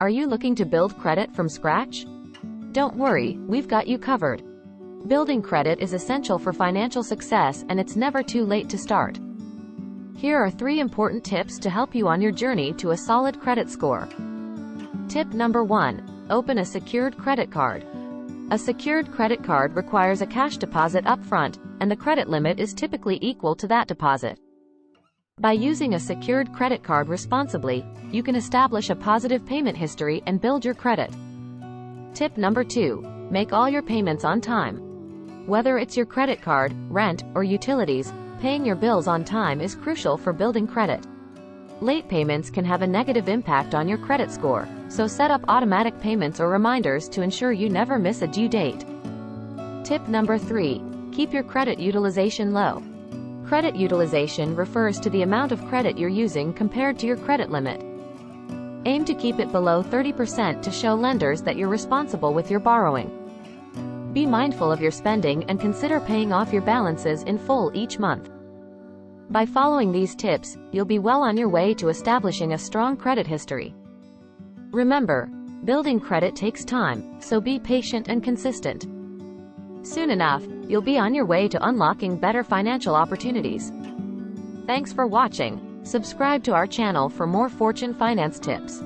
Are you looking to build credit from scratch? Don't worry, we've got you covered. Building credit is essential for financial success, and it's never too late to start. Here are 3 important tips to help you on your journey to a solid credit score. Tip number 1. Open a secured credit card. A secured credit card requires a cash deposit upfront, and the credit limit is typically equal to that deposit. By using a secured credit card responsibly, you can establish a positive payment history and build your credit. Tip number 2. Make all your payments on time. Whether it's your credit card, rent, or utilities, paying your bills on time is crucial for building credit. Late payments can have a negative impact on your credit score, so set up automatic payments or reminders to ensure you never miss a due date. Tip number 3. Keep your credit utilization low. Credit utilization refers to the amount of credit you're using compared to your credit limit. Aim to keep it below 30% to show lenders that you're responsible with your borrowing. Be mindful of your spending and consider paying off your balances in full each month. By following these tips, you'll be well on your way to establishing a strong credit history. Remember, building credit takes time, so be patient and consistent. Soon enough, you'll be on your way to unlocking better financial opportunities. Thanks for watching. Subscribe to our channel for more Fortune Finance tips.